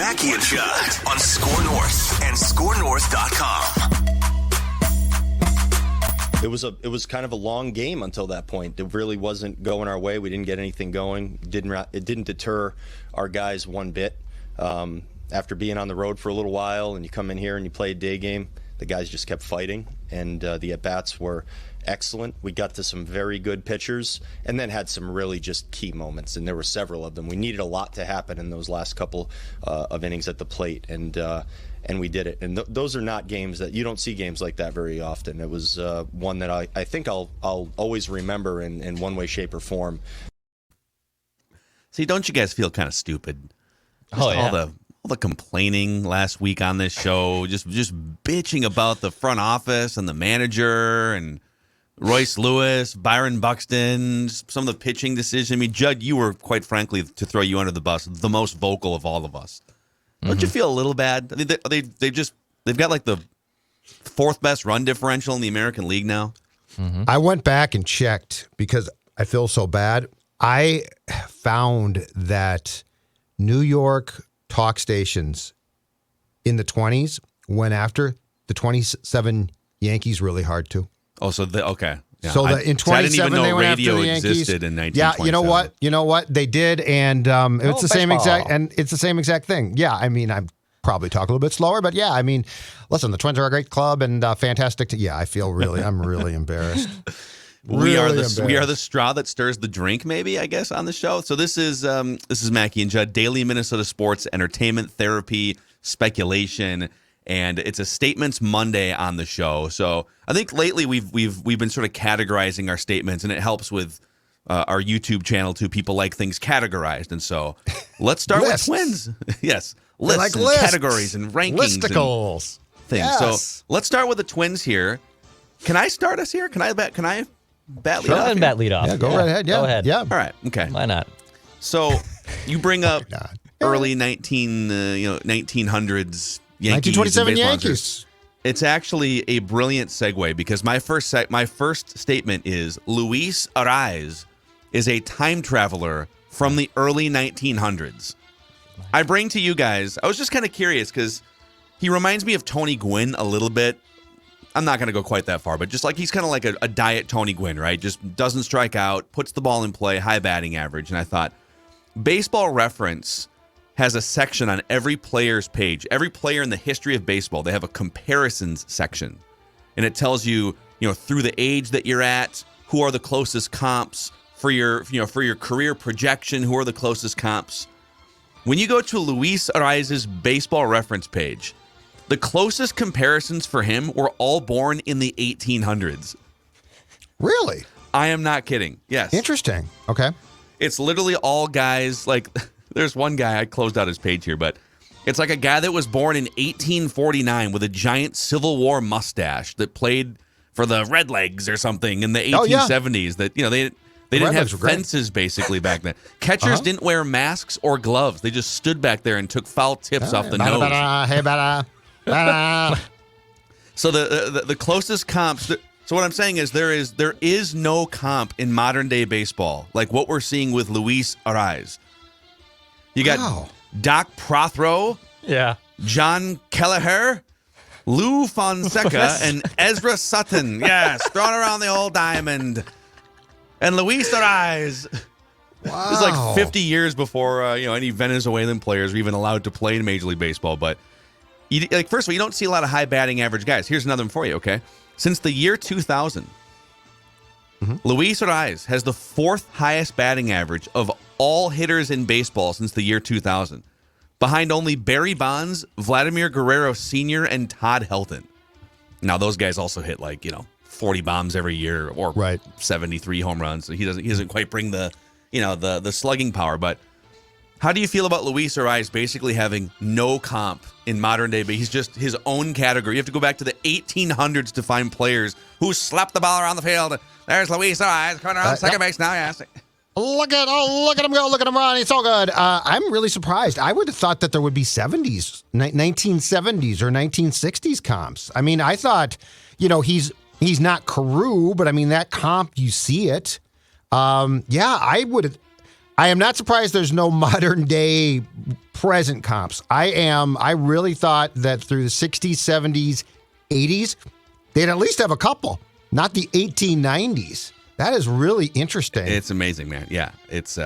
Mackey and Judd on Score North and ScoreNorth.com. It was kind of a long game until that point. It really wasn't going our way. We didn't get anything going. It didn't deter our guys one bit. After being on the road for a little while, and you come in here and you play a day game, the guys just kept fighting, and the at-bats were excellent. We got to some very good pitchers, and then had some really just key moments, and there were several of them. We needed a lot to happen in those last couple of innings at the plate, and we did it. And those are not games that you don't see games like that very often. It was one that I think I'll always remember in one way, shape, or form. See, don't you guys feel kind of stupid? Just all the complaining last week on this show, just bitching about the front office and the manager and Royce Lewis, Byron Buxton, some of the pitching decisions. I mean, Judd, you were, quite frankly, to throw you under the bus, the most vocal of all of us. Don't you feel a little bad? I mean, they've got like the fourth best run differential in the American League now. I went back and checked because I feel so bad. I found that New York talk stations in the 20s went after the 27 Yankees really hard too. Oh, so okay. Yeah, so in 27 they went after the Yankees. Existed in 1927. Yeah, you know what? They did, and it's the same exact thing. Yeah, I mean, I'm probably talk a little bit slower, but yeah, I mean, listen, the Twins are a great club and fantastic. I'm really embarrassed. We are the straw that stirs the drink, maybe, I guess, on the show. So this is Mackey and Judd, daily Minnesota sports, entertainment, therapy, speculation, and it's a Statements Monday on the show. So I think lately we've been sort of categorizing our statements, and it helps with our YouTube channel too. People like things categorized, and so let's start with Twins. Yes, lists and categories and rankings, listicles, and things. Yes. So let's start with the Twins here. Can I start us here? Can I bat lead off? Go ahead and bat lead off. Yeah, go right ahead. Yeah. Go ahead. Yeah. All right. Okay. Why not? So you bring up early 1900s Yankees. 1927 Yankees. It's actually a brilliant segue because my first statement is Luis Arraez is a time traveler from the early 1900s. I bring to you guys, I was just kind of curious because he reminds me of Tony Gwynn a little bit. I'm not going to go quite that far, but just like he's kind of like a diet Tony Gwynn, right? Just doesn't strike out, puts the ball in play, high batting average. And I thought, Baseball Reference has a section on every player's page. Every player in the history of baseball, they have a comparisons section. And it tells you, through the age that you're at, who are the closest comps for your career projection, who are the closest comps. When you go to Luis Arraez's Baseball Reference page, the closest comparisons for him were all born in the 1800s. Really? I am not kidding. Yes. Interesting. Okay. It's literally all guys like... There's one guy, I closed out his page here, but it's like a guy that was born in 1849 with a giant Civil War mustache that played for the Redlegs or something in the 1870s. That they didn't have fences basically back then. Catchers didn't wear masks or gloves. They just stood back there and took foul tips off the nose. So the closest comps. So what I'm saying is there is no comp in modern day baseball like what we're seeing with Luis Arraez. You got Doc Prothro, John Kelleher, Lou Fonseca, and Ezra Sutton. Yes, throwing around the old diamond. And Luis Arraez. Wow. This is like 50 years before any Venezuelan players were even allowed to play in Major League Baseball. But first of all, you don't see a lot of high batting average guys. Here's another one for you, okay? Since the year 2000, Luis Arraez has the fourth highest batting average of all hitters in baseball since the year 2000, behind only Barry Bonds, Vladimir Guerrero Sr., and Todd Helton. Now, those guys also hit 40 bombs every year or 73 home runs. So he doesn't quite bring the slugging power. But how do you feel about Luis Arraez basically having no comp in modern day? But he's just his own category. You have to go back to the 1800s to find players who slapped the ball around the field. There's Luis Arraez coming around second base now. Yes. Look at him go. Look at him run. It's all good. I'm really surprised. I would have thought that there would be 1970s or 1960s comps. I mean, I thought, he's not Carew, but I mean, that comp, you see it. I would have. I am not surprised there's no modern day present comps. I really thought that through the 60s, 70s, 80s, they'd at least have a couple, not the 1890s. That is really interesting. It's amazing, man. Yeah, it's.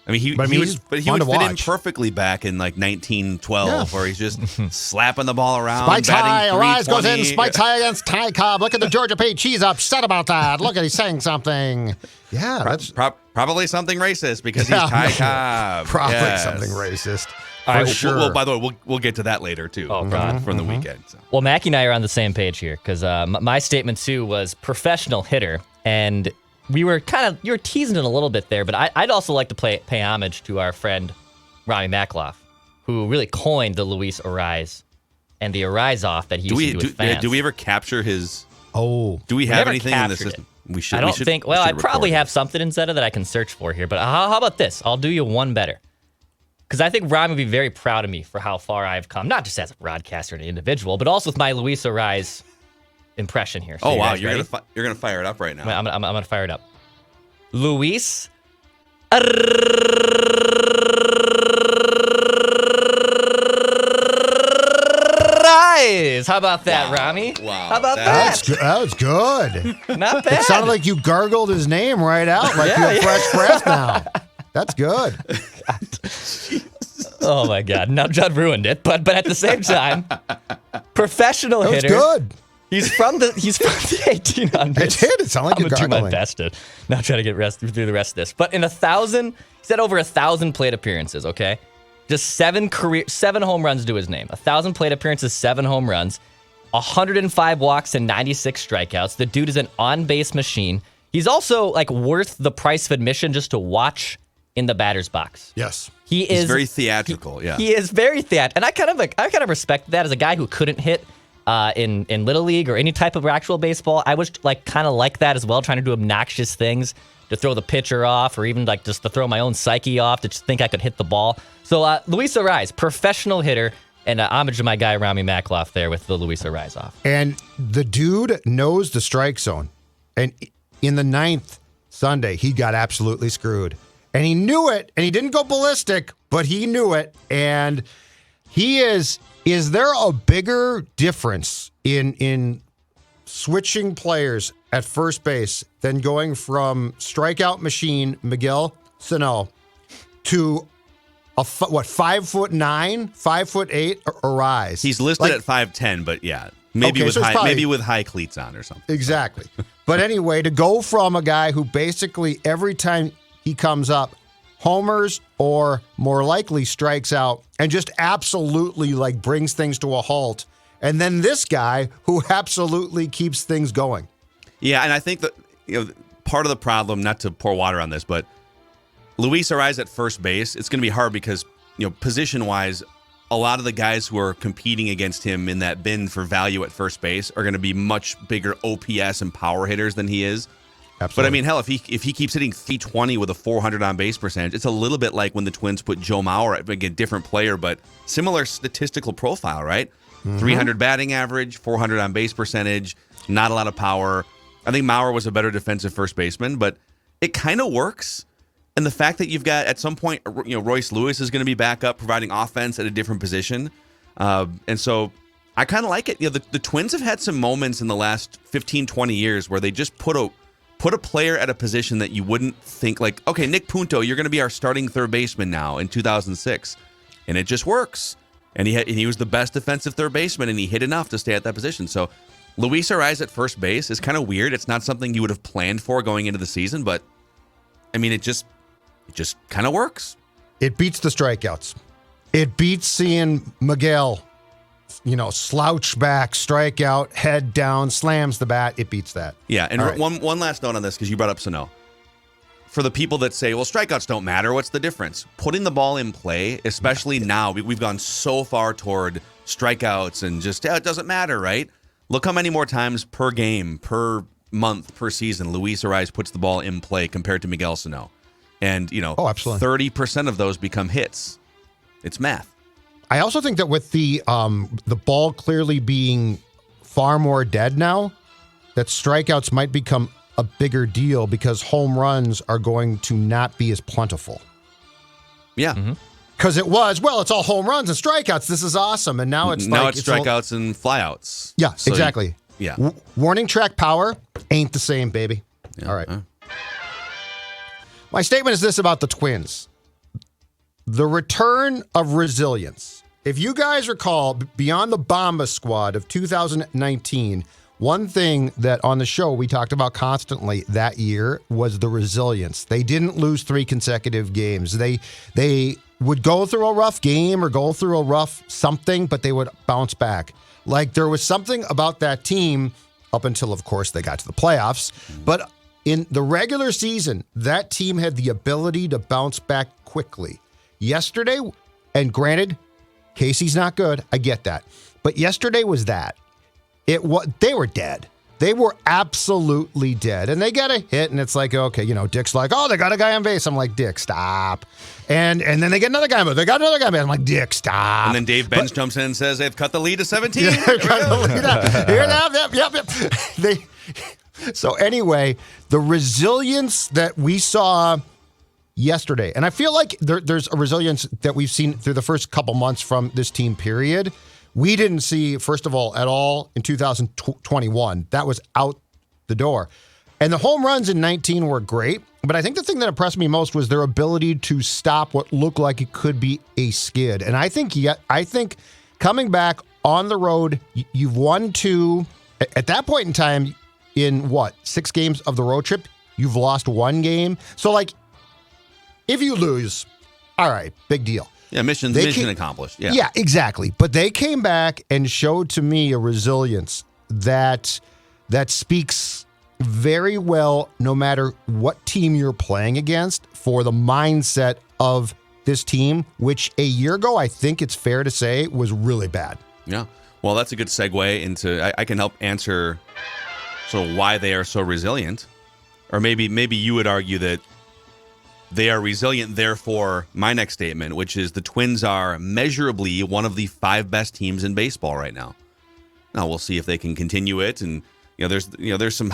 He would fit in perfectly back in like 1912, where he's just slapping the ball around. Spikes high, Arraez goes in, 320. spikes high against Ty Cobb. Look at the Georgia Page. He's upset about that. Look at he's saying something. Yeah, that's Probably something racist because he's Ty Cobb. Probably Yes. something racist. All right, For sure. Well, by the way, we'll get to that later too. Oh, God. From the weekend. So. Well, Mackie and I are on the same page here because my statement too was professional hitter, and you were teasing it a little bit there, but I'd also like to pay homage to our friend Rami Makloff, who really coined the Luis Arraez and the Arraez off that he used to do with fans. Do we ever capture his? Oh, Do we have never anything in the captured system? We should. I don't we should, think. we Well, should I probably record have something instead of that I can search for here. But how about this? I'll do you one better. Because I think Ryan would be very proud of me for how far I've come, not just as a broadcaster and an individual, but also with my Luis Arraez impression here. So Oh you wow, guys you're ready? gonna fire it up right now. I'm gonna fire it up. Luis Arraez. How about that, Rami? Wow. How about That's that? that was good. Not bad. It sounded like you gargled his name right out, like you have fresh breath now. That's good. Oh my God! Now Judd ruined it, but at the same time, professional That was hitter. good. He's from the 1800s. It did. It sounded like I'm you're gonna do my gargling. best to not try to get through the rest of this. But in 1,000, he said over 1,000 plate appearances. Okay, just 7 home runs to his name. 1,000 plate appearances, 7 home runs, 105 walks and 96 strikeouts. The dude is an on-base machine. He's also like worth the price of admission just to watch in the batter's box. Yes. He's very theatrical. He is very theatrical, and I kind of respect that as a guy who couldn't hit in Little League or any type of actual baseball. I was kind of like that as well, trying to do obnoxious things to throw the pitcher off, or even like just to throw my own psyche off to just think I could hit the ball. So Luis Arraez, professional hitter, and homage to my guy Rami Makloff there with the Luis Arraez off. And the dude knows the strike zone. And in the 9th Sunday, he got absolutely screwed. And he knew it, and he didn't go ballistic, but he knew it. And he is there a bigger difference in switching players at first base than going from strikeout machine Miguel Sano to a 5'9", 5'8" Arraez? He's listed at 5'10", but yeah, maybe Okay, with so it's high probably- maybe with high cleats on or something. Exactly. But anyway, to go from a guy who basically every time he comes up, homers or more likely strikes out and just absolutely like brings things to a halt. And then this guy who absolutely keeps things going. Yeah, and I think that part of the problem, not to pour water on this, but Luis Arraez at first base, it's going to be hard because position-wise, a lot of the guys who are competing against him in that bin for value at first base are going to be much bigger OPS and power hitters than he is. Absolutely. But I mean, hell, if he keeps hitting 320 with a 400 on base percentage, it's a little bit like when the Twins put Joe Mauer at, again, different player, but similar statistical profile, right? 300 batting average, 400 on base percentage, not a lot of power. I think Mauer was a better defensive first baseman, but it kind of works. And the fact that you've got, at some point, Royce Lewis is going to be back up providing offense at a different position. And so I kind of like it. The Twins have had some moments in the last 15, 20 years where they just put a player at a position that you wouldn't think, like, okay, Nick Punto, you're going to be our starting third baseman now in 2006. And it just works. And he was the best defensive third baseman, and he hit enough to stay at that position. So Luis Arraez at first base is kind of weird. It's not something you would have planned for going into the season, but I mean, it just kind of works. It beats the strikeouts. It beats seeing Miguel, slouch back, strikeout, head down, slams the bat. It beats that. Yeah, and All right. one last note on this, because you brought up Sano. For the people that say, well, strikeouts don't matter, what's the difference? Putting the ball in play, especially now, we've gone so far toward strikeouts and just, it doesn't matter, right? Look how many more times per game, per month, per season, Luis Arraez puts the ball in play compared to Miguel Sano. And, absolutely. 30% of those become hits. It's math. I also think that with the ball clearly being far more dead now, that strikeouts might become a bigger deal because home runs are going to not be as plentiful. Yeah. Because it was, well, it's all home runs and strikeouts. This is awesome. And now it's it's strikeouts and flyouts. Yeah, So exactly. Yeah. Warning track power ain't the same, baby. Yeah. All right. My statement is this about the Twins. The return of resilience. If you guys recall, beyond the Bomba squad of 2019, one thing that on the show we talked about constantly that year was the resilience. They didn't lose 3 consecutive games. They would go through a rough game or go through a rough something, but they would bounce back. Like there was something about that team up until, of course, they got to the playoffs. But in the regular season, that team had the ability to bounce back quickly. Yesterday, and granted, Casey's not good. I get that. But yesterday was that. They were dead. They were absolutely dead. And they got a hit, and it's like, okay, Dick's like, oh, they got a guy on base. I'm like, Dick, stop. And then they get another guy on base. They got another guy on base. I'm like, Dick, stop. And then Dave Benz jumps in and says they've cut the lead to 17. Yep. So anyway, the resilience that we saw yesterday, and I feel like there's a resilience that we've seen through the first couple months from this team, period. We didn't see, first of all, at all in 2021. That was out the door. And the home runs in 19 were great, but I think the thing that impressed me most was their ability to stop what looked like it could be a skid. And I think coming back on the road, you've won 2. At that point in time, in 6 games of the road trip, you've lost 1 game. So, if you lose, all right, big deal. Yeah, mission accomplished. Yeah, exactly. But they came back and showed to me a resilience that speaks very well, no matter what team you're playing against, for the mindset of this team, which a year ago, I think it's fair to say, was really bad. Yeah. Well, that's a good segue into, I can help answer sort of why they are so resilient. Or maybe you would argue that they are resilient, therefore, my next statement, which is the Twins are measurably one of the 5 best teams in baseball right now. Now, we'll see if they can continue it. And, there's some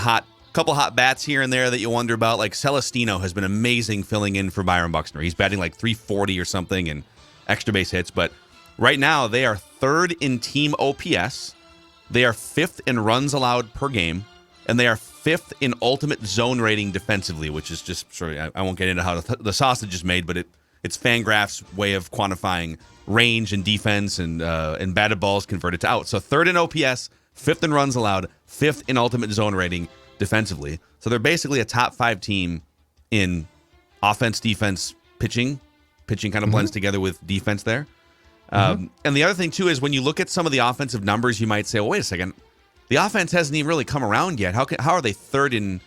couple hot bats here and there that you wonder about. Like Celestino has been amazing filling in for Byron Buxton. He's batting like 340 or something and extra base hits. But right now, they are 3rd in team OPS. They are 5th in runs allowed per game. And they are 5th in ultimate zone rating defensively, which is just sort of, I won't get into how the sausage is made, but it's Fangraph's way of quantifying range and defense and batted balls converted to outs. So 3rd in OPS, 5th in runs allowed, 5th in ultimate zone rating defensively. So they're basically a top 5 team in offense, defense, pitching. Pitching kind of blends together with defense there. And the other thing, too, is when you look at some of the offensive numbers, you might say, well, wait a second. The offense hasn't even really come around yet. How are they 3rd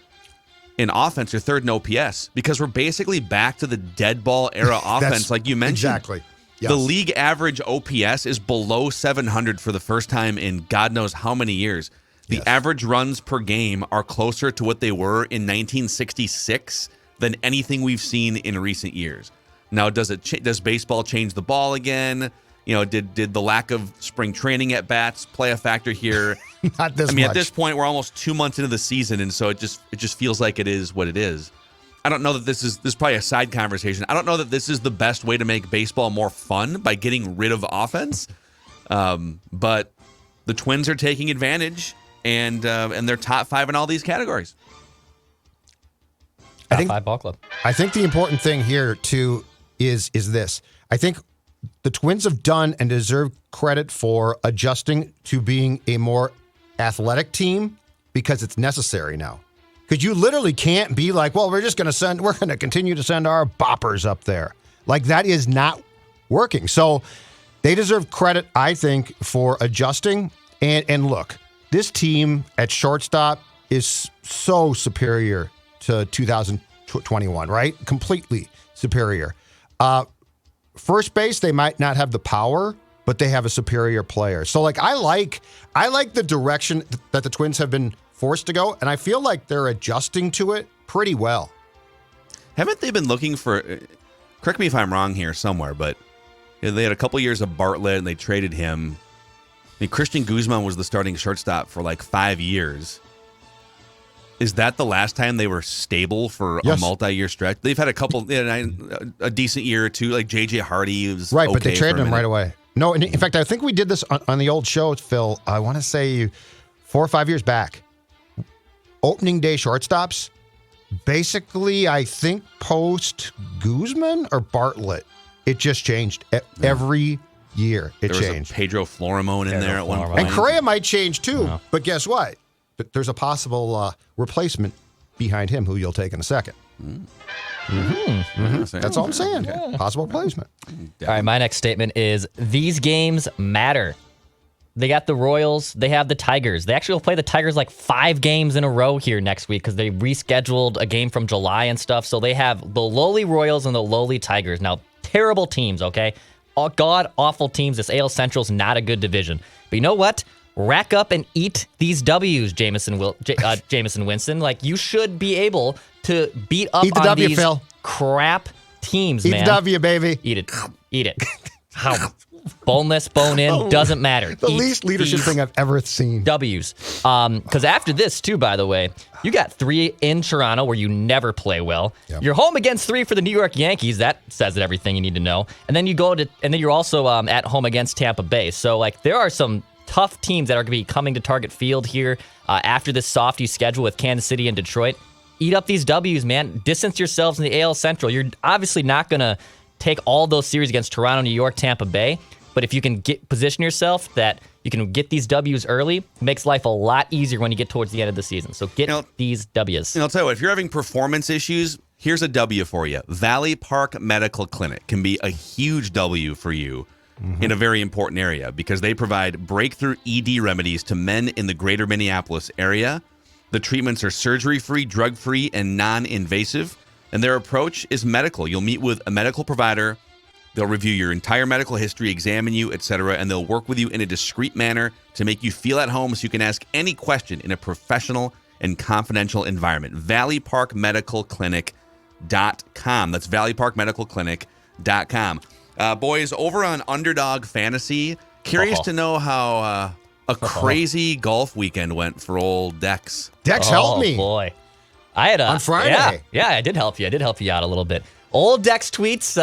in offense or 3rd in OPS? Because we're basically back to the dead ball era offense, like you mentioned. Exactly. Yes. The league average OPS is below 700 for the first time in God knows how many years. The average runs per game are closer to what they were in 1966 than anything we've seen in recent years. Now, does baseball change the ball again? Did the lack of spring training at bats play a factor here? Not this much. I mean, at this point, we're almost 2 months into the season, and so it just feels like it is what it is. I don't know that this is probably a side conversation. I don't know that this is the best way to make baseball more fun by getting rid of offense. But the Twins are taking advantage, and they're top 5 in all these categories. Top 5 ball club. I think the important thing here too is this. I think the Twins have done and deserve credit for adjusting to being a more athletic team because it's necessary now. Because you literally can't be like, well, we're going to continue to send our boppers up there. Like, that is not working. So they deserve credit, I think, for adjusting. And look, this team at shortstop is so superior to 2021, right? Completely superior. First base, they might not have the power, but they have a superior player. So, I like the direction that the Twins have been forced to go, and I feel like they're adjusting to it pretty well. Haven't they been looking for, correct me if I'm wrong here somewhere, but they had a couple years of Bartlett, and they traded him. I mean, Christian Guzman was the starting shortstop for 5 years. Is that the last time they were stable for a multi-year stretch? They've had a couple, a decent year or two, like J.J. Hardy was right, okay, but they traded him right away. No, in fact, I think we did this on the old show, Phil. I want to say 4 or 5 years back. Opening day shortstops, basically, I think post Guzman or Bartlett, it just changed every year. It changed. Was a Pedro Florimon in there at one point. And Correa might change too, but guess what? There's a possible replacement behind him who you'll take in a second. That's all I'm saying. Okay. Possible replacement. All right, my next statement is these games matter. They got the Royals. They have the Tigers. They actually will play the Tigers like 5 games in a row here next week because they rescheduled a game from July and stuff. So they have the lowly Royals and the lowly Tigers. Now, terrible teams, okay? God-awful teams. This AL Central's not a good division. But you know what? Rack up and eat these W's, Jameson Winston. Like, you should be able to beat up eat the on W, these Phil. Crap teams, man. Eat the W, baby. Eat it. Eat it. How? Boneless, bone in, doesn't matter. The least leadership thing I've ever seen. W's. Because after this, too, by the way, you got 3 in Toronto where you never play well. Yep. You're home against 3 for the New York Yankees. That says everything you need to know. And then you're also at home against Tampa Bay. So, like, there are some tough teams that are going to be coming to Target Field here after this softy schedule with Kansas City and Detroit. Eat up these W's, man. Distance yourselves in the AL Central. You're obviously not going to take all those series against Toronto, New York, Tampa Bay. But if you can position yourself that you can get these W's early, it makes life a lot easier when you get towards the end of the season. So get these W's. I'll tell you what, if you're having performance issues, here's a W for you. Valley Park Medical Clinic can be a huge W for you in a very important area because they provide breakthrough ED remedies to men in the greater Minneapolis area. The treatments are surgery-free, drug-free, and non-invasive. And their approach is medical. You'll meet with a medical provider. They'll review your entire medical history, examine you, etc., and they'll work with you in a discreet manner to make you feel at home so you can ask any question in a professional and confidential environment. ValleyParkMedicalClinic.com. That's ValleyParkMedicalClinic.com. Boys, over on Underdog Fantasy, curious to know how a crazy golf weekend went for old Dex. Dex helped me. Oh, boy. I had on Friday. Yeah, I did help you. I did help you out a little bit. Old Dex Tweets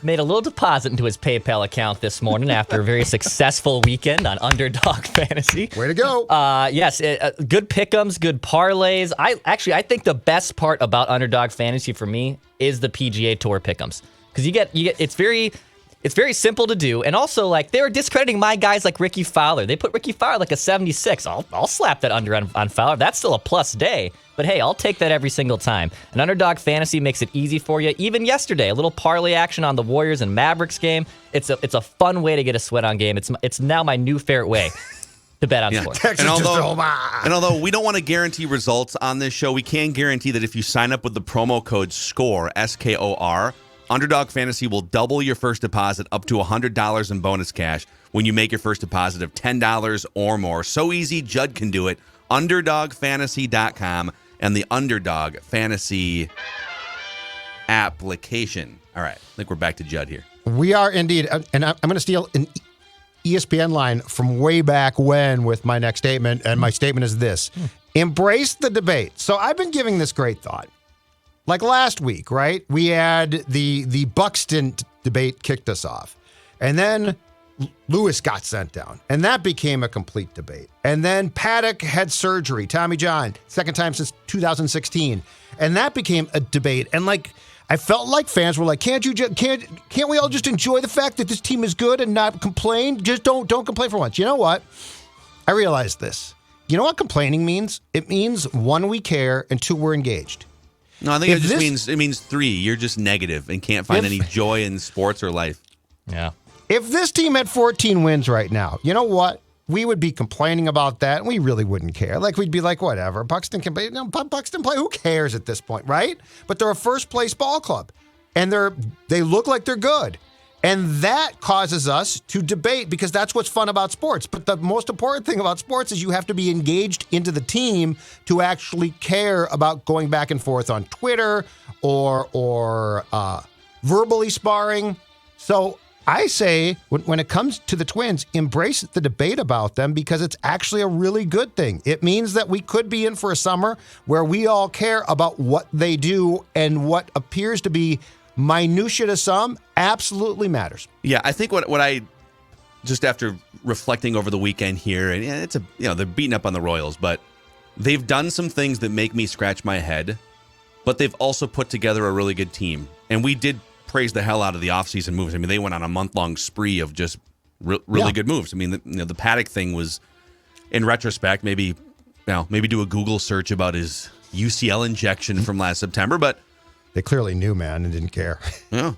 made a little deposit into his PayPal account this morning after a very successful weekend on Underdog Fantasy. Way to go. Yes, good pick'ems, good parlays. I think the best part about Underdog Fantasy for me is the PGA Tour pick'ems. Because you get it's very simple to do. And also, like, they were discrediting my guys like Ricky Fowler. They put Ricky Fowler like a 76. I'll slap that under on Fowler. That's still a plus day. But hey, I'll take that every single time. And Underdog Fantasy makes it easy for you. Even yesterday, a little parlay action on the Warriors and Mavericks game. It's a fun way to get a sweat on game. It's now my new favorite way to bet on sports. And although we don't want to guarantee results on this show, we can guarantee that if you sign up with the promo code SCORE, SKOR, Underdog Fantasy will double your first deposit up to $100 in bonus cash when you make your first deposit of $10 or more. So easy, Judd can do it. UnderdogFantasy.com and the Underdog Fantasy application. All right, I think we're back to Judd here. We are indeed. And I'm going to steal an ESPN line from way back when with my next statement. And my statement is this. Embrace the debate. So I've been giving this great thought. Like last week, right? We had the Buxton debate kicked us off. And then Lewis got sent down. And that became a complete debate. And then Paddock had surgery. Tommy John, second time since 2016. And that became a debate. And like, I felt like fans were like, can't we all just enjoy the fact that this team is good and not complain? Just don't complain for once. You know what? I realized this. You know what complaining means? It means 1, we care, and 2, we're engaged. No, I think it means 3. You're just negative and can't find any joy in sports or life. Yeah. If this team had 14 wins right now, you know what? We would be complaining about that, and we really wouldn't care. Like, we'd be like, whatever. Buxton can play. No, Buxton play. Who cares at this point, right? But they're a first-place ball club, and they look like they're good. And that causes us to debate because that's what's fun about sports. But the most important thing about sports is you have to be engaged into the team to actually care about going back and forth on Twitter or verbally sparring. So I say when it comes to the Twins, embrace the debate about them because it's actually a really good thing. It means that we could be in for a summer where we all care about what they do, and what appears to be minutia to some absolutely matters. Yeah, I think what I just after reflecting over the weekend here, and it's they're beating up on the Royals, but they've done some things that make me scratch my head, but they've also put together a really good team. And we did praise the hell out of the offseason moves. I mean, they went on a month-long spree of just really good moves. I mean, the Paddock thing was, in retrospect, maybe do a Google search about his UCL injection from last September, but they clearly knew, man, and didn't care. Yeah,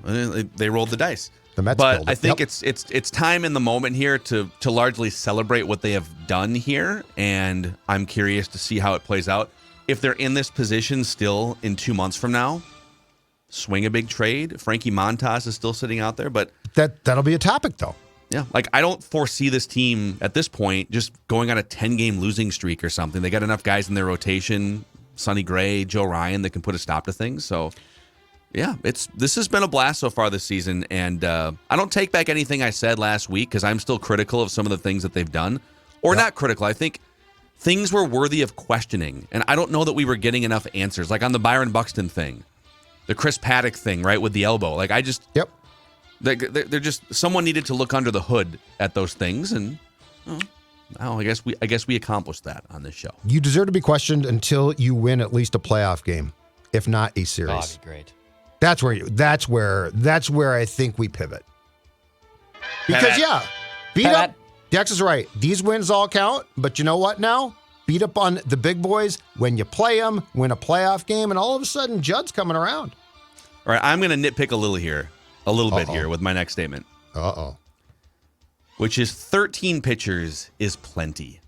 they rolled the dice. The Mets but I think Yep. it's time in the moment here to largely celebrate what they have done here, and I'm curious to see how it plays out. If they're in this position still in 2 months from now, swing a big trade. Frankie Montas is still sitting out there, but that'll be a topic, though. yeah, like I don't foresee this team at this point just going on a 10-game losing streak or something. They got enough guys in their rotation, Sonny Gray, Joe Ryan, that can put a stop to things. So yeah, this has been a blast so far this season, and I don't take back anything I said last week because I'm still critical of some of the things that they've done, or not critical. I think things were worthy of questioning, and I don't know that we were getting enough answers. Like on the Byron Buxton thing, the Chris Paddock thing, right, with the elbow. Like they're just someone needed to look under the hood at those things, and I guess we accomplished that on this show. You deserve to be questioned until you win at least a playoff game, if not a series. Oh, that'd be great. That's where I think we pivot. Because beat up. Dex is right. These wins all count, but you know what now? Beat up on the big boys when you play them, win a playoff game, and all of a sudden Judd's coming around. All right, I'm going to nitpick a little bit here with my next statement. Which is 13 pitchers is plenty.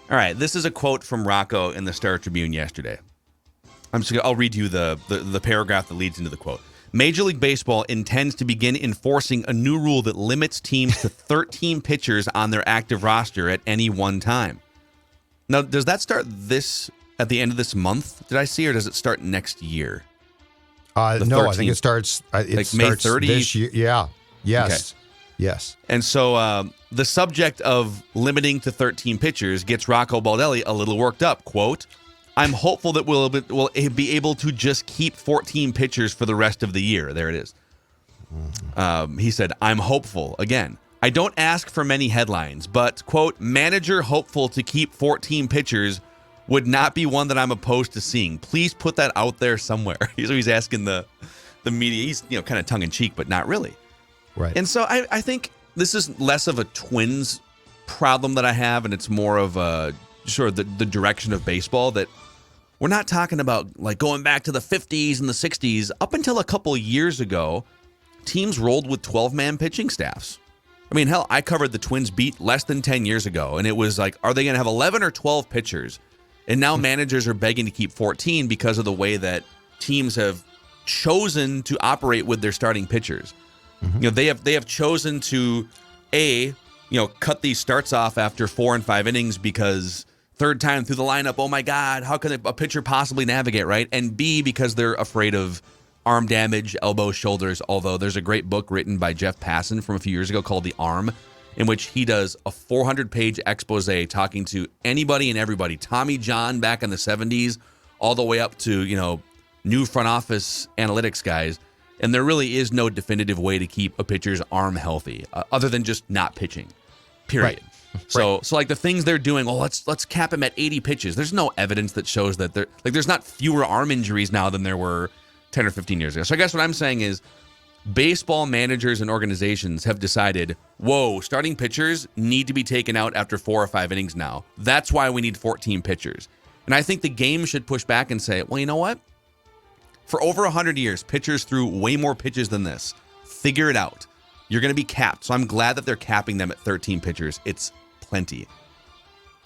All right, this is a quote from Rocco in the Star Tribune yesterday. I'll read you the paragraph that leads into the quote. Major League Baseball intends to begin enforcing a new rule that limits teams to 13 pitchers on their active roster at any one time. Now, does that start at the end of this month, did I see, or does it start next year? No, 13th. I think it starts May 30th? This year. Yeah. Yes. Okay. Yes. And so the subject of limiting to 13 pitchers gets Rocco Baldelli a little worked up. Quote, I'm hopeful that we'll be able to just keep 14 pitchers for the rest of the year. There it is. He said, I'm hopeful. Again, I don't ask for many headlines, but, quote, manager hopeful to keep 14 pitchers would not be one that I'm opposed to seeing. Please put that out there somewhere. He's asking the media. He's kind of tongue-in-cheek, but not really. Right. And so I think this is less of a Twins problem that I have, and it's more of a sort of the direction of baseball that we're not talking about like going back to the 50s and the 60s. Up until a couple years ago, teams rolled with 12-man pitching staffs. I mean, hell, I covered the Twins beat less than 10 years ago, and it was like, are they going to have 11 or 12 pitchers? And now managers are begging to keep 14 because of the way that teams have chosen to operate with their starting pitchers. Mm-hmm. They have chosen to cut these starts off after 4 and 5 innings because third time through the lineup, oh my God, how can a pitcher possibly navigate, right? And B, because they're afraid of arm damage, elbows, shoulders, although there's a great book written by Jeff Passan from a few years ago called The Arm, in which he does a 400-page expose talking to anybody and everybody, Tommy John back in the 70s, all the way up to, new front office analytics guys. And there really is no definitive way to keep a pitcher's arm healthy other than just not pitching, period. Right. So like the things they're doing, let's cap him at 80 pitches. There's no evidence that shows that there's not fewer arm injuries now than there were 10 or 15 years ago. So I guess what I'm saying is baseball managers and organizations have decided, starting pitchers need to be taken out after 4 or 5 innings now. That's why we need 14 pitchers. And I think the game should push back and say, well, you know what? For over 100 years, pitchers threw way more pitches than this. Figure it out. You're going to be capped. So I'm glad that they're capping them at 13 pitchers. It's plenty.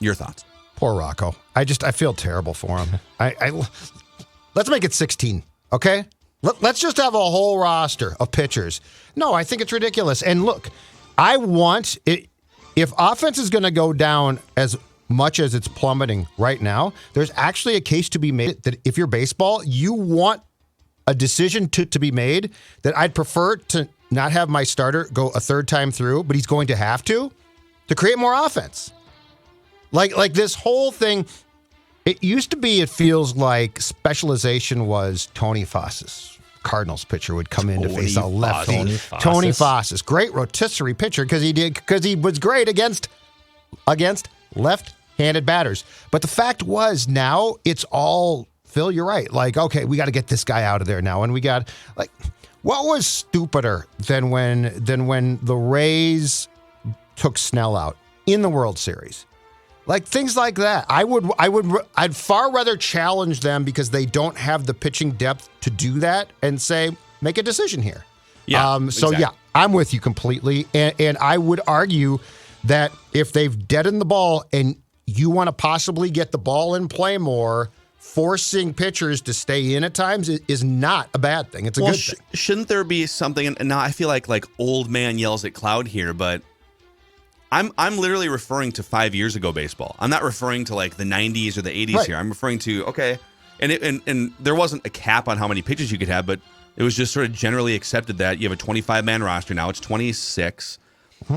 Your thoughts? Poor Rocco. I feel terrible for him. Let's make it 16, okay? Let's just have a whole roster of pitchers. No, I think it's ridiculous. And look, I want it. If offense is going to go down as much as it's plummeting right now, there's actually a case to be made that if you're baseball, you want a decision to be made that I'd prefer to not have my starter go a third time through, but he's going to have to create more offense. Like this whole thing, it used to be, it feels like specialization was Tony Foss's Cardinals pitcher would come in to face a lefty. Tony Foss's great rotisserie pitcher because he was great against left-handed batters. But the fact was, now it's all, Phil, you're right. Like, okay, we got to get this guy out of there now, and we got, like, what was stupider than when the Rays took Snell out in the World Series? Like, things like that. I'd far rather challenge them because they don't have the pitching depth to do that and say, make a decision here. Yeah. So, exactly. yeah, I'm with you completely. And I would argue that if they've deadened the ball and you want to possibly get the ball in play more, forcing pitchers to stay in at times is not a bad thing. It's a good thing. Shouldn't there be something? And now I feel like old man yells at cloud here, but I'm literally referring to 5 years ago baseball. I'm not referring to like the 90s or the 80s here. I'm referring to, okay, and there wasn't a cap on how many pitchers you could have, but it was just sort of generally accepted that you have a 25-man roster. Now it's 26,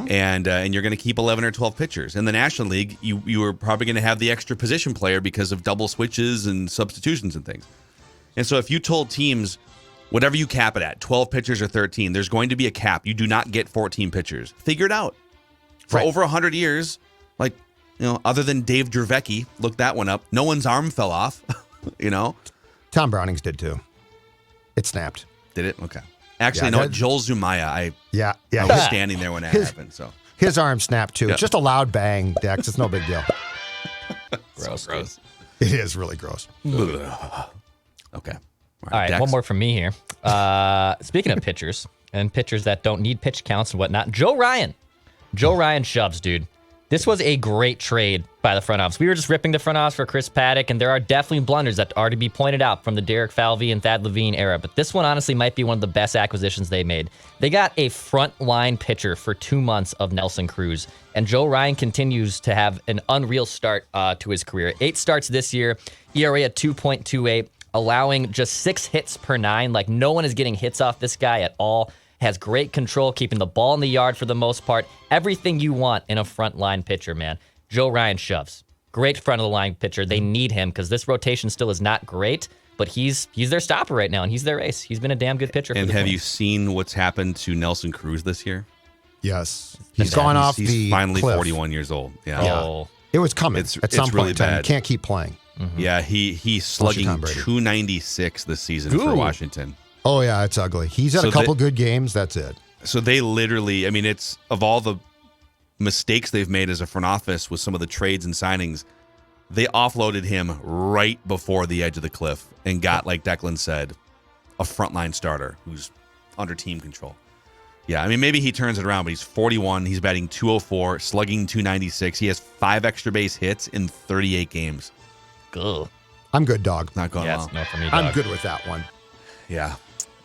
and you're going to keep 11 or 12 pitchers. In the National League, you were probably going to have the extra position player because of double switches and substitutions and things. And so if you told teams, whatever you cap it at, 12 pitchers or 13, there's going to be a cap. You do not get 14 pitchers. Figure it out. For over 100 years, other than Dave Dravecki, look that one up, no one's arm fell off, Tom Browning's did too. It snapped. Did it? Okay. Actually, Joel Zumaya, I was standing there when that happened. So his arm snapped too. Yeah. Just a loud bang, Dex. It's no big deal. Gross. It is really gross. Okay. All right, Dex. one more from me here. Speaking of pitchers and pitchers that don't need pitch counts and whatnot, Joe Ryan shoves, dude. This was a great trade by the front office. We were just ripping the front office for Chris Paddock, and there are definitely blunders that are to be pointed out from the Derek Falvey and Thad Levine era, but this one honestly might be one of the best acquisitions they made. They got a front-line pitcher for 2 months of Nelson Cruz, and Joe Ryan continues to have an unreal start to his career. 8 starts this year, ERA at 2.28, allowing just 6 hits per 9. Like, no one is getting hits off this guy at all. Has great control, keeping the ball in the yard for the most part. Everything you want in a front-line pitcher, man. Joe Ryan shoves. Great front-of-the-line pitcher. They need him because this rotation still is not great, but he's their stopper right now, and he's their ace. He's been a damn good pitcher. And have you seen what's happened to Nelson Cruz this year? Yes. He's gone off the He's finally cliff. 41 years old. Yeah. Oh. It was coming at some really point in time. bad. He can't keep playing. Mm-hmm. Yeah, he's slugging 296 this season for Washington. Oh, yeah, it's ugly. He's had a couple good games. That's it. So they literally, it's of all the mistakes they've made as a front office with some of the trades and signings, they offloaded him right before the edge of the cliff and got, like Declan said, a frontline starter who's under team control. Yeah, maybe he turns it around, but he's 41. He's batting .204, slugging .296. He has 5 extra base hits in 38 games. Ugh. I'm good, dog. Not going well. It's no for me, dog. I'm good with that one. Yeah.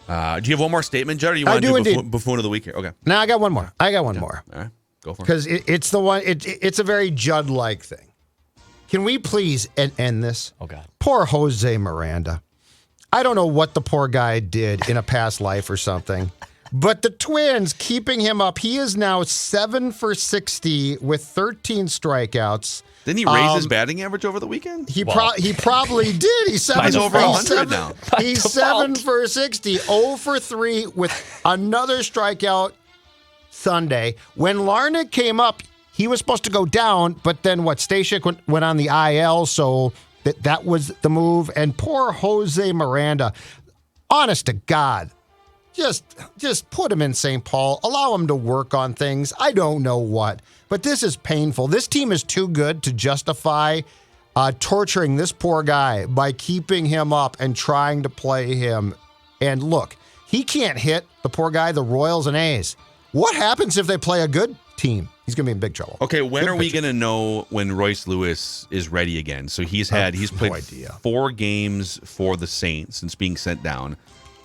Do you have one more statement, Judd, or you want to do Buffon of the week here? Okay. No, I got one more. More. All right. Go for it. Because it's the one, it's a very Judd-like thing. Can we please end this? Oh, God. Poor Jose Miranda. I don't know what the poor guy did in a past life or something, but the Twins keeping him up. He is now 7 for 60 with 13 strikeouts. Didn't he raise his batting average over the weekend? He probably did. He's 7 He's over 100 now. He's 7 for 60, 0 for 3 with another strikeout Sunday. When Larnach came up, he was supposed to go down, but then Stashik went on the IL, so that was the move. And poor Jose Miranda, honest to God, just put him in St. Paul. Allow him to work on things. I don't know what. But this is painful. This team is too good to justify torturing this poor guy by keeping him up and trying to play him. And look, he can't hit, the poor guy, the Royals and A's. What happens if they play a good team? He's going to be in big trouble. Okay, when are we going to know when Royce Lewis is ready again? So he's played 4 games for the Saints since being sent down.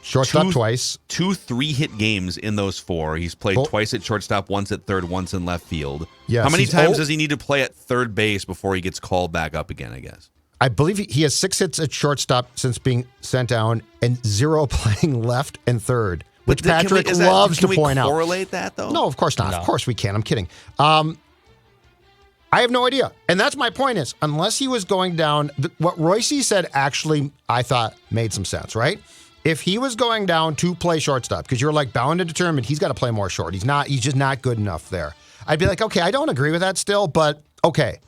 Shortstop twice. 2 3-hit games in those 4. He's played twice at shortstop, once at third, once in left field. Yes, how many times does he need to play at third base before he gets called back up again, I guess? I believe he has 6 hits at shortstop since being sent down and 0 playing left and third. which But Patrick loves to point out. Can we correlate that, though? No, of course not. No. Of course we can. I'm kidding. I have no idea. And that's my point is, unless he was going down, what Royce said actually, I thought, made some sense, right? If he was going down to play shortstop, because you're like bound and determined, he's got to play more short. He's just not good enough there. I'd be like, okay, I don't agree with that still, but okay.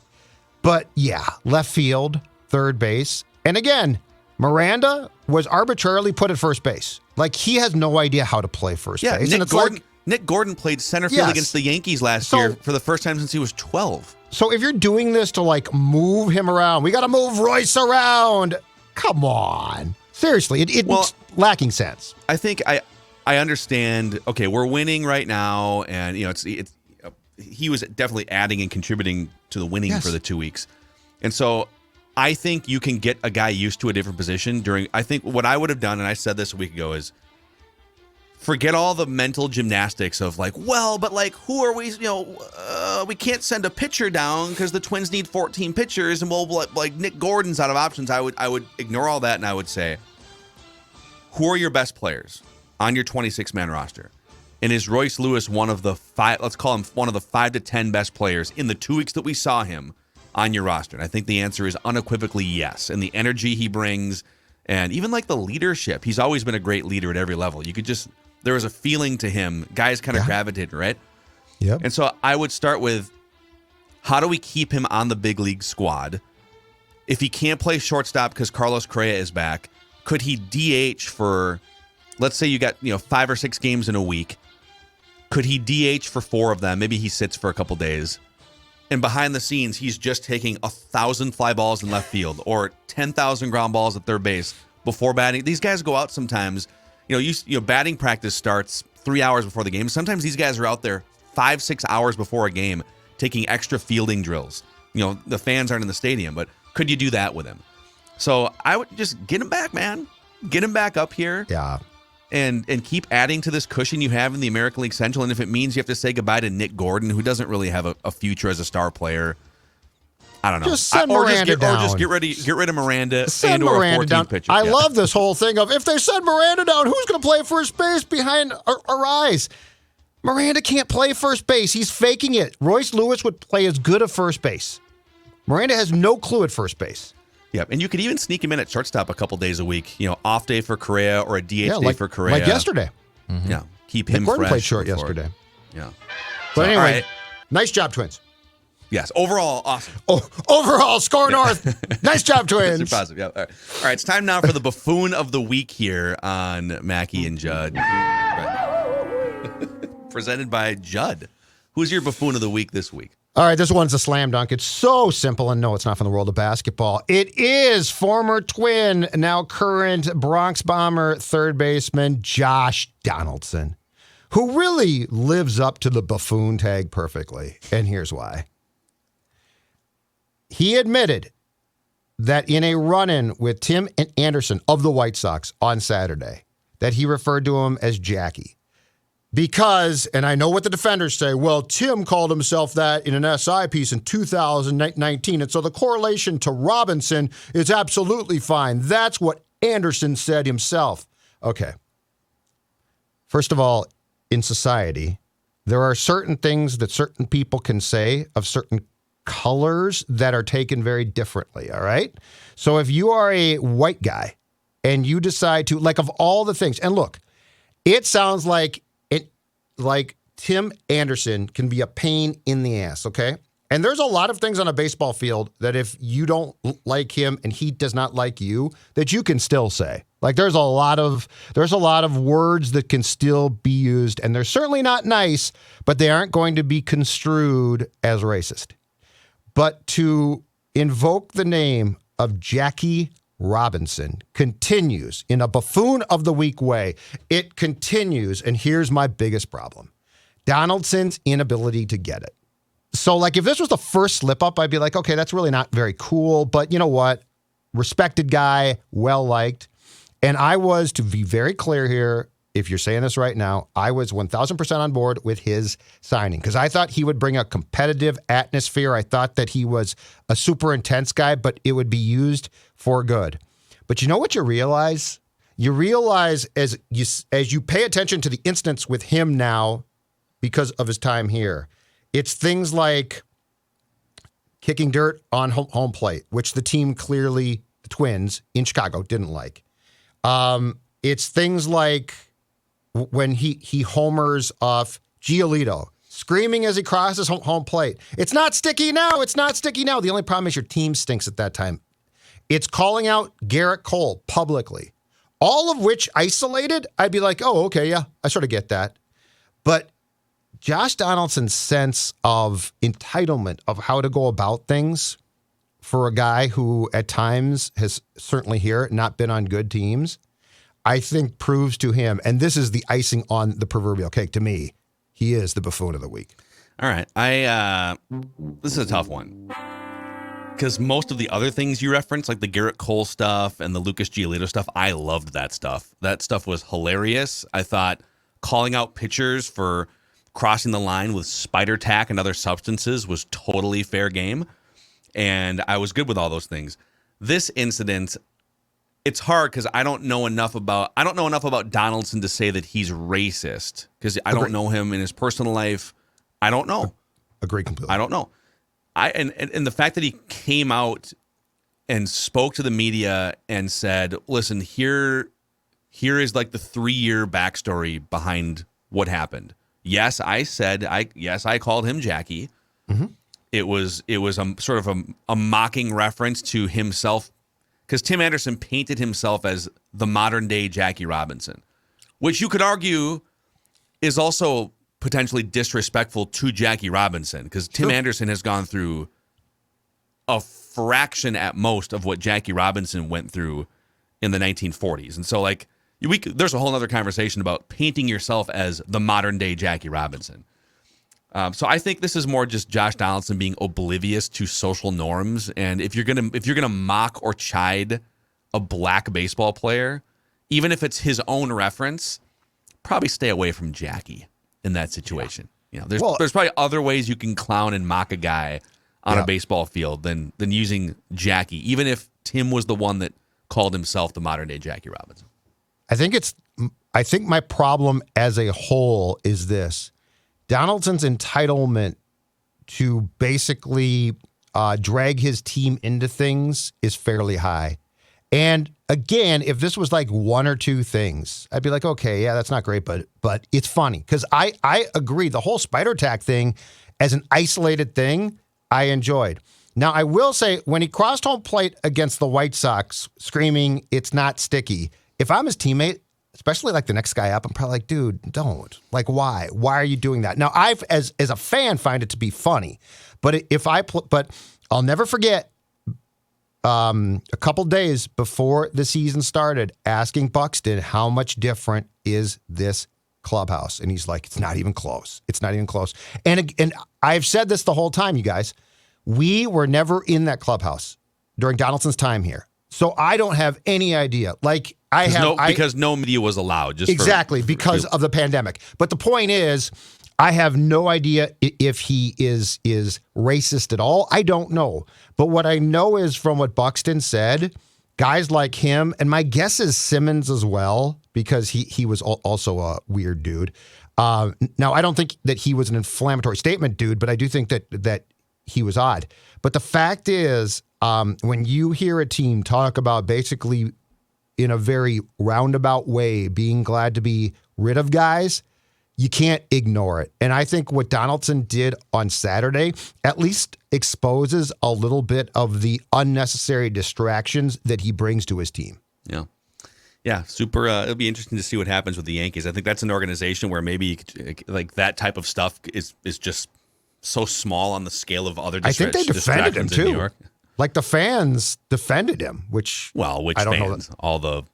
But yeah, left field, third base. And again, Miranda was arbitrarily put at first base. Like, he has no idea how to play first base. Nick Gordon played center field against the Yankees last year for the first time since he was 12. So if you're doing this to, like, move him around, we got to move Royce around. Come on. Seriously, it's lacking sense. I think I understand, okay, we're winning right now, and, you know, it's he was definitely adding and contributing to the winning for the 2 weeks. And so I think you can get a guy used to a different position I think what I would have done, and I said this a week ago, is forget all the mental gymnastics of like, well, but like, who are we, we can't send a pitcher down because the Twins need 14 pitchers, and we'll, like, Nick Gordon's out of options. I would ignore all that, and I would say, who are your best players on your 26-man roster? And is Royce Lewis one of the 5, let's call him one of the 5 to 10 best players in the 2 weeks that we saw him on your roster? And I think the answer is unequivocally yes. And the energy he brings, and even like the leadership, he's always been a great leader at every level. There was a feeling to him, guys kind of gravitated, right? Yep. And so I would start with, how do we keep him on the big league squad? If he can't play shortstop because Carlos Correa is back, could he DH for, let's say you got 5 or 6 games in a week? Could he DH for 4 of them? Maybe he sits for a couple days. And behind the scenes, he's just taking 1,000 fly balls in left field or 10,000 ground balls at third base before batting. These guys go out sometimes. Batting practice starts 3 hours before the game. Sometimes these guys are out there 5-6 hours before a game taking extra fielding drills. The fans aren't in the stadium, but could you do that with him? So I would just get him back, man. Get him back up here. Yeah. And keep adding to this cushion you have in the American League Central. And if it means you have to say goodbye to Nick Gordon, who doesn't really have a future as a star player, I don't know. Just send Miranda down. Or just get rid of Miranda send or Miranda a 14 down. pitcher. I love this whole thing of, if they send Miranda down, who's going to play first base behind Arraez? Miranda can't play first base. He's faking it. Royce Lewis would play as good at first base. Miranda has no clue at first base. Yeah, and you could even sneak him in at shortstop a couple days a week. Off day for Correa or a DH day for Correa. Like yesterday. Mm-hmm. Yeah, keep him Gordon fresh. Played short yesterday. Yeah. But anyway, nice job, Twins. Yes, overall, awesome. Overall, Score North. Nice job, Twins. Super positive. Yeah. All right, it's time now for the buffoon of the week here on Mackie and Judd. Presented by Judd. Who's your buffoon of the week this week? All right, this one's a slam dunk. It's so simple, and no, it's not from the world of basketball. It is former Twin, now current Bronx Bomber third baseman Josh Donaldson, who really lives up to the buffoon tag perfectly, and here's why. He admitted that in a run-in with Tim Anderson of the White Sox on Saturday, that he referred to him as Jackie. Because, and I know what the defenders say, well, Tim called himself that in an SI piece in 2019, and so the correlation to Robinson is absolutely fine. That's what Anderson said himself. Okay. First of all, in society, there are certain things that certain people can say of certain colors that are taken very differently, all right? So if you are a white guy and you decide to, like, of all the things, and look, it sounds like Tim Anderson can be a pain in the ass, okay? And there's a lot of things on a baseball field that if you don't like him and he does not like you, that you can still say. Like, there's a lot of words that can still be used, and they're certainly not nice, but they aren't going to be construed as racist. But to invoke the name of Jackie Robinson continues in a buffoon of the week way. It continues, and here's my biggest problem. Donaldson's inability to get it. So, like, if this was the first slip-up, I'd be like, okay, that's really not very cool, but you know what? Respected guy, well-liked. And I was, to be very clear here, if you're saying this right now, I was 1,000% on board with his signing because I thought he would bring a competitive atmosphere. I thought that he was a super intense guy, but it would be used for good. But you know what you realize? you realize as you pay attention to the instance with him now because of his time here, it's things like kicking dirt on home plate, which the team clearly, the Twins in Chicago, didn't like. It's things like when he homers off Giolito, screaming as he crosses home plate. It's not sticky now. It's not sticky now. The only problem is your team stinks at that time. It's calling out Garrett Cole publicly. All of which isolated, I'd be like, oh, okay, yeah, I sort of get that. But Josh Donaldson's sense of entitlement of how to go about things for a guy who at times has certainly here not been on good teams, I think proves to him, and this is the icing on the proverbial cake to me, he is the buffoon of the week. All right. This is a tough one. Because most of the other things you referenced, like the Garrett Cole stuff and the Lucas Giolito stuff, I loved that stuff. That stuff was hilarious. I thought calling out pitchers for crossing the line with spider tack and other substances was totally fair game. And I was good with all those things. This incident, it's hard because I don't know enough about Donaldson to say that he's racist because I don't know him in his personal life. I don't know. Agree completely. I don't know. And the fact that he came out and spoke to the media and said, listen, here is like the 3-year backstory behind what happened. Yes, I called him Jackie. Mm-hmm. It was a sort of a mocking reference to himself because Tim Anderson painted himself as the modern day Jackie Robinson, which you could argue is also potentially disrespectful to Jackie Robinson because Tim Anderson has gone through a fraction at most of what Jackie Robinson went through in the 1940s. And so like there's a whole other conversation about painting yourself as the modern day Jackie Robinson. So I think this is more just Josh Donaldson being oblivious to social norms. And if you're gonna mock or chide a black baseball player, even if it's his own reference, probably stay away from Jackie in that situation. Yeah. You know, there's probably other ways you can clown and mock a guy on a baseball field than using Jackie, even if Tim was the one that called himself the modern day Jackie Robinson. I think my problem as a whole is this. Donaldson's entitlement to basically drag his team into things is fairly high. And again, if this was like one or two things, I'd be like, okay, yeah, that's not great, but it's funny. Because I agree, the whole spider tack thing as an isolated thing, I enjoyed. Now, I will say, when he crossed home plate against the White Sox, screaming, it's not sticky, if I'm his teammate, especially like the next guy up, I'm probably like, dude, don't. Like, why? Why are you doing that? Now, I've, as a fan, find it to be funny. But but I'll never forget, a couple days before the season started, asking Buxton how much different is this clubhouse, and he's like, "It's not even close. It's not even close." And I've said this the whole time, you guys. We were never in that clubhouse during Donaldson's time here, so I don't have any idea. Like because no media was allowed. Because of the pandemic. But the point is, I have no idea if he is racist at all. I don't know. But what I know is from what Buxton said, guys like him, and my guess is Simmons as well, because he was also a weird dude. Now, I don't think that he was an inflammatory statement dude, but I do think that he was odd. But the fact is, when you hear a team talk about basically in a very roundabout way being glad to be rid of guys, you can't ignore it. And I think what Donaldson did on Saturday at least exposes a little bit of the unnecessary distractions that he brings to his team. Yeah. Yeah, super. It'll be interesting to see what happens with the Yankees. I think that's an organization where maybe like that type of stuff is just so small on the scale of other distractions. I think they defended him too. New York. Like the fans defended him, which I don't fans? Know. All the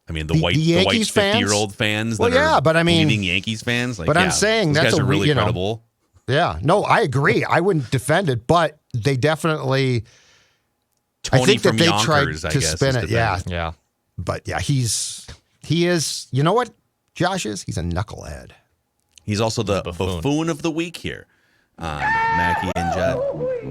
white 50-year-old fans. Well, but I mean, leading Yankees fans. Like, but I'm saying that's guys are really credible. Yeah, no, I agree. I wouldn't defend it, but they definitely. Tony I think from that they Yonkers, tried to spin it. Yeah. But yeah, he is. You know what Josh is? He's a knucklehead. He's also the buffoon of the week here on Mackie and Judd.